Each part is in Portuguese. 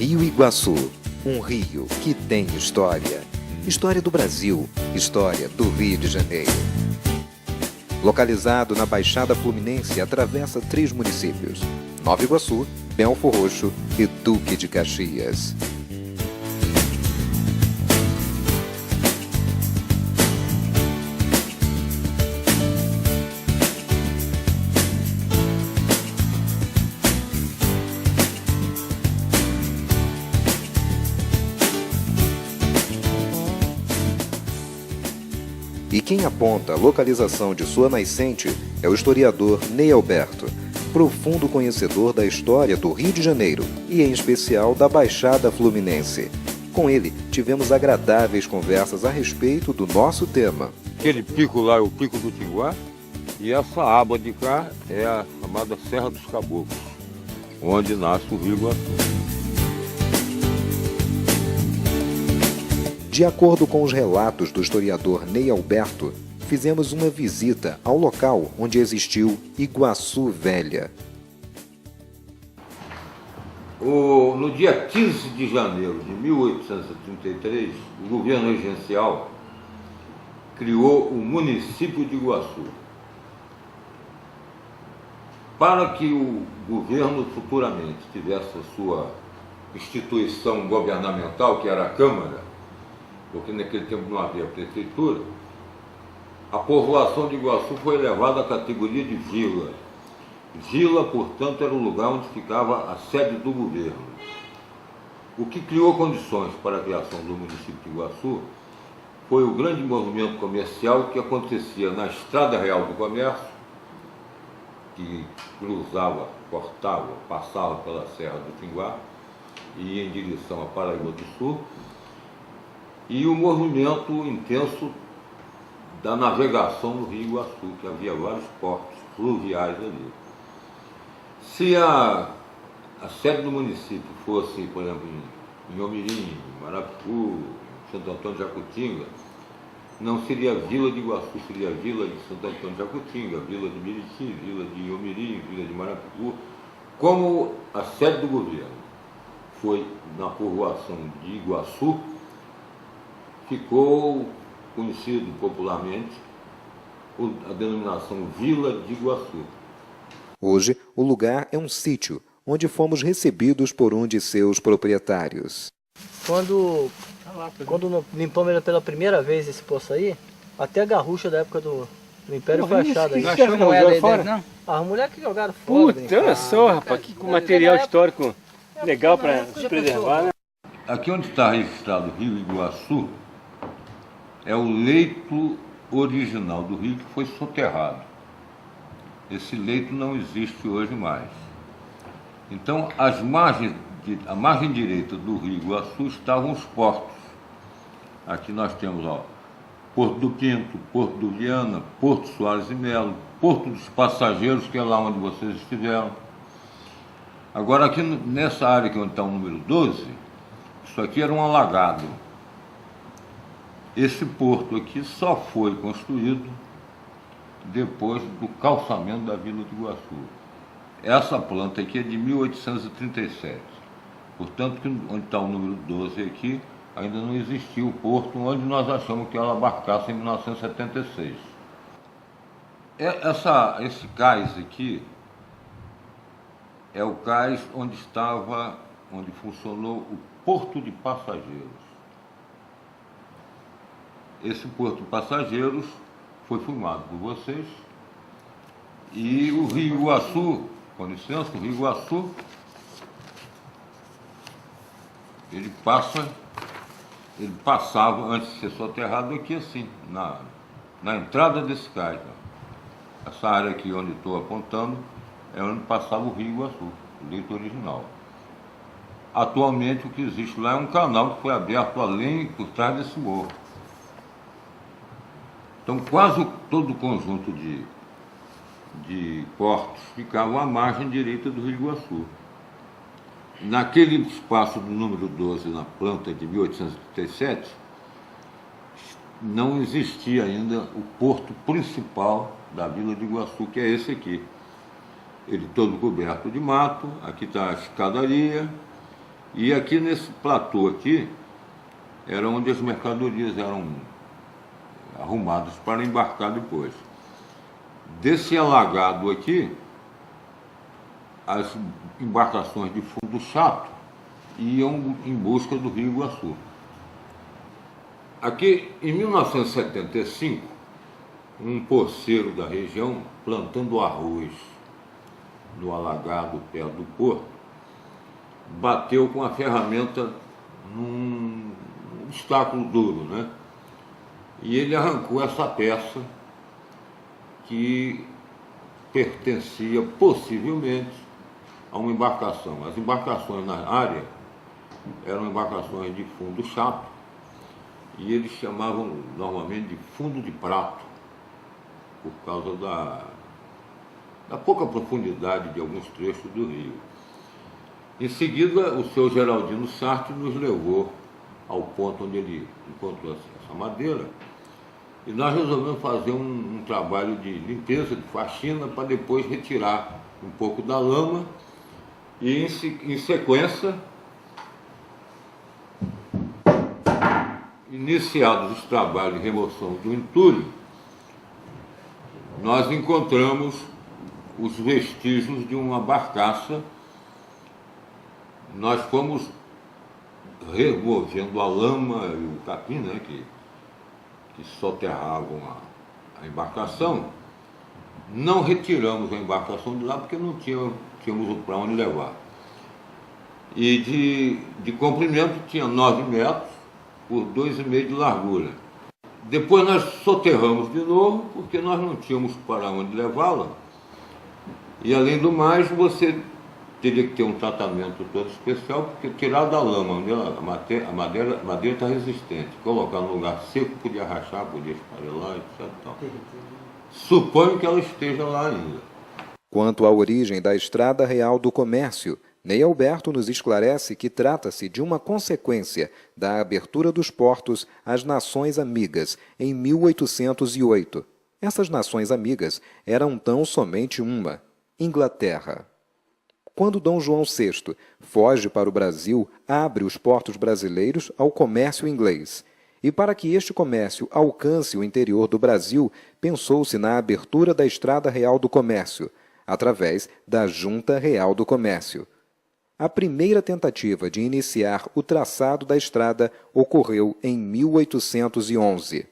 Rio Iguaçu, um rio que tem história. História do Brasil, história do Rio de Janeiro. Localizado na Baixada Fluminense, atravessa 3 municípios: Nova Iguaçu, Belfor Roxo e Duque de Caxias. E quem aponta a localização de sua nascente é o historiador Ney Alberto, profundo conhecedor da história do Rio de Janeiro e, em especial, da Baixada Fluminense. Com ele, tivemos agradáveis conversas a respeito do nosso tema. Aquele pico lá é o Pico do Tinguá, e essa aba de cá é a chamada Serra dos Caboclos, onde nasce o Rio Iguaçu. De acordo com os relatos do historiador Ney Alberto, fizemos uma visita ao local onde existiu Iguaçu Velha. No dia 15 de janeiro de 1833, o governo regencial criou o município de Iguaçu, para que o governo futuramente tivesse a sua instituição governamental, que era a Câmara, porque naquele tempo não havia prefeitura. A povoação de Iguaçu foi elevada à categoria de vila. Vila, portanto, era o lugar onde ficava a sede do governo. O que criou condições para a criação do município de Iguaçu foi o grande movimento comercial que acontecia na Estrada Real do Comércio, que cruzava, cortava, passava pela Serra do Tinguá e ia em direção à Paraíba do Sul, e o movimento intenso da navegação no Rio Iguaçu, que havia vários portos fluviais ali. Se a sede do município fosse, por exemplo, em Omirim, em Marapicu, em Santo Antônio de Jacutinga, não seria Vila de Iguaçu, seria Vila de Santo Antônio de Jacutinga, Vila de Miriti, Vila de Omirim, Vila de Marapicu. Como a sede do governo foi na povoação de Iguaçu, ficou conhecido popularmente a denominação Vila de Iguaçu. Hoje, o lugar é um sítio onde fomos recebidos por um de seus proprietários. Quando limpamos pela primeira vez esse poço aí, até a garrucha da época do Império foi achada aí. Não achou moeda aí dentro, não? As mulheres que jogaram fora. Puta, olha só, rapaz, que material histórico legal para se preservar, né? Aqui onde está registrado o Rio Iguaçu, é o leito original do rio que foi soterrado. Esse leito não existe hoje mais. Então, a margem direita do Rio Iguaçu estavam os portos. Aqui nós temos Porto do Pinto, Porto do Viana, Porto Soares e Melo, Porto dos Passageiros, que é lá onde vocês estiveram. Agora, aqui nessa área aqui onde está o número 12, isso aqui era um alagado. Esse porto aqui só foi construído depois do calçamento da Vila de Iguaçu. Essa planta aqui é de 1837. Portanto, onde está o número 12 aqui, ainda não existia o porto onde nós achamos que ela abarcasse em 1976. Esse cais aqui é o cais onde funcionou o Porto de Passageiros. Esse Porto de Passageiros foi filmado por vocês. E o Rio Iguaçu, com licença, o Rio Iguaçu, ele passava, antes de ser soterrado, aqui assim, na entrada desse cais. Essa área aqui onde estou apontando é onde passava o Rio Iguaçu, o leito original. Atualmente o que existe lá é um canal que foi aberto além, por trás desse morro. Então, quase todo o conjunto de portos ficavam à margem direita do Rio Iguaçu. Naquele espaço do número 12, na planta de 1837, não existia ainda o porto principal da Vila de Iguaçu, que é esse aqui. Ele todo coberto de mato, aqui está a escadaria, E aqui nesse platô aqui, era onde as mercadorias eram arrumadas para embarcar depois. Desse alagado aqui, as embarcações de fundo chato iam em busca do Rio Iguaçu. Aqui, em 1975, um poceiro da região, plantando arroz no alagado perto do porto, bateu com a ferramenta num obstáculo duro, né? E ele arrancou essa peça que pertencia possivelmente a uma embarcação. As embarcações na área eram embarcações de fundo chato e eles chamavam normalmente de fundo de prato, por causa da pouca profundidade de alguns trechos do rio. Em seguida, o seu Geraldino Sartre nos levou ao ponto onde ele encontrou essa madeira e nós resolvemos fazer um trabalho de limpeza, de faxina, para depois retirar um pouco da lama e, em sequência, iniciados os trabalhos de remoção do entulho, nós encontramos os vestígios de uma barcaça. Nós fomos removendo a lama e o capim, né, que soterravam a embarcação. Não retiramos a embarcação de lá porque não tínhamos para onde levar. E de comprimento tinha 9 metros por 2,5 de largura. Depois nós soterramos de novo porque nós não tínhamos para onde levá-la. E além do mais, você teria que ter um tratamento todo especial, porque tirar da lama, onde a madeira está resistente, colocar no lugar seco, podia rachar, podia esfarelar, etc. Suponho que ela esteja lá ainda. Quanto à origem da Estrada Real do Comércio, Ney Alberto nos esclarece que trata-se de uma consequência da abertura dos portos às Nações Amigas em 1808. Essas Nações Amigas eram tão somente uma: Inglaterra. Quando Dom João VI foge para o Brasil, abre os portos brasileiros ao comércio inglês. E para que este comércio alcance o interior do Brasil, pensou-se na abertura da Estrada Real do Comércio, através da Junta Real do Comércio. A primeira tentativa de iniciar o traçado da estrada ocorreu em 1811.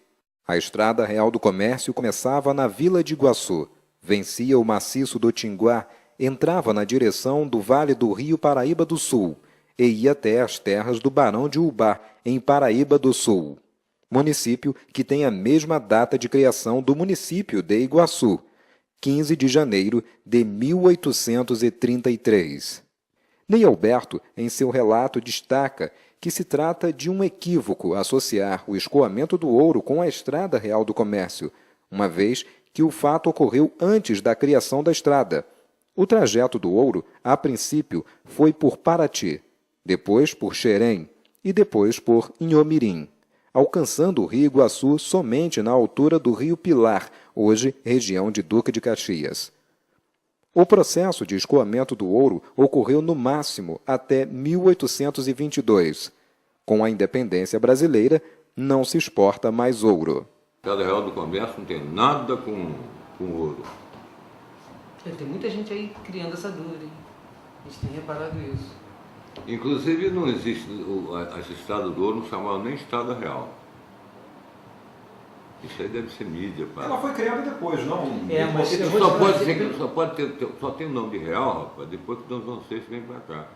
A Estrada Real do Comércio começava na Vila de Iguaçu, vencia o maciço do Tinguá, entrava na direção do Vale do Rio Paraíba do Sul e ia até as terras do Barão de Ubá, em Paraíba do Sul, município que tem a mesma data de criação do município de Iguaçu, 15 de janeiro de 1833. Ney Alberto, em seu relato, destaca que se trata de um equívoco associar o escoamento do ouro com a Estrada Real do Comércio, uma vez que o fato ocorreu antes da criação da estrada. O trajeto do ouro, a princípio, foi por Paraty, depois por Xerém e depois por Inhomirim, alcançando o Rio Iguaçu somente na altura do Rio Pilar, hoje região de Duque de Caxias. O processo de escoamento do ouro ocorreu no máximo até 1822. Com a independência brasileira, não se exporta mais ouro. A Estrada Real do Comércio não tem nada com ouro. Tem muita gente aí criando essa dúvida, hein? A gente tem reparado isso. Inclusive não existe, as estradas do ouro não chamavam nem Estrada Real. Isso aí deve ser mídia. Ela foi criada depois, não? Mas só tem o nome de real, rapaz, depois que Dom João VI vem para cá.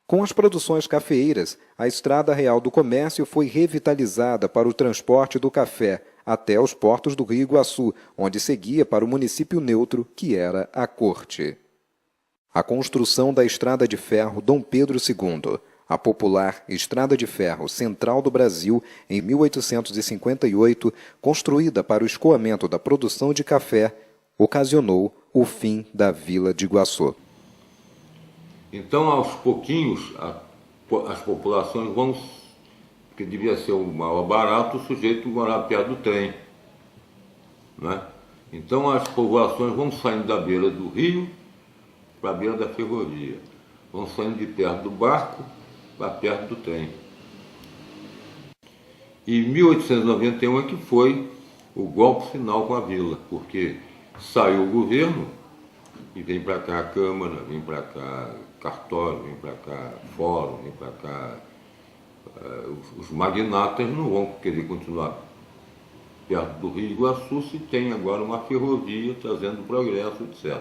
Com as produções cafeeiras, a Estrada Real do Comércio foi revitalizada para o transporte do café até os portos do Rio Iguaçu, onde seguia para o município neutro, que era a Corte. A construção da Estrada de Ferro Dom Pedro II, a popular Estrada de Ferro Central do Brasil, em 1858, construída para o escoamento da produção de café, ocasionou o fim da Vila de Iguaçu. Então, aos pouquinhos, as populações vão, porque devia ser o maior barato, o sujeito morar perto do trem, né? Então as povoações vão saindo da beira do rio para a beira da ferrovia. vão saindo de perto do barco para perto do trem. E em 1891 é que foi o golpe final com a vila, porque saiu o governo e vem para cá a Câmara, vem para cá cartório, vem para cá fórum, vem para cá. Os magnatas não vão querer continuar perto do Rio Iguaçu se tem agora uma ferrovia trazendo progresso, etc.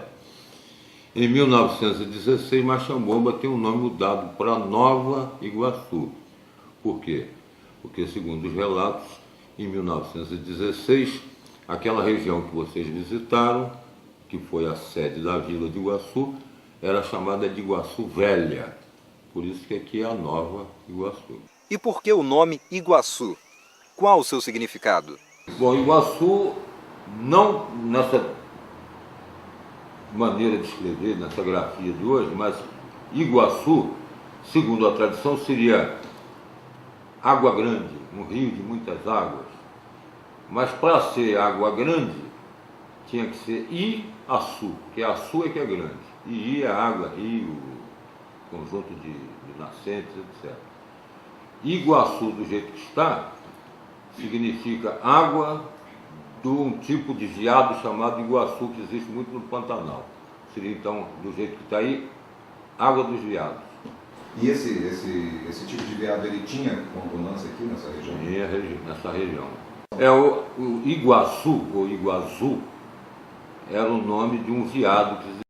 Em 1916, Machambomba tem um nome mudado para Nova Iguaçu. Por quê? Porque, segundo os relatos, em 1916, aquela região que vocês visitaram, que foi a sede da vila de Iguaçu, era chamada de Iguaçu Velha. Por isso que aqui é a Nova Iguaçu. E por que o nome Iguaçu? Qual o seu significado? Bom, Iguaçu, não nessa maneira de escrever, nessa grafia de hoje, mas Iguaçu, segundo a tradição, seria água grande, um rio de muitas águas. Mas para ser água grande, tinha que ser Iaçu, que Açu é que é grande. E é água, rio, conjunto de nascentes, etc. Iguaçu, do jeito que está, significa água de um tipo de veado chamado iguaçu, que existe muito no Pantanal. Seria então, do jeito que está aí, água dos veados. E esse tipo de veado, ele tinha abundância aqui nessa região? Tinha nessa região. O Iguaçu, ou Iguaçu, era o nome de um veado que existia.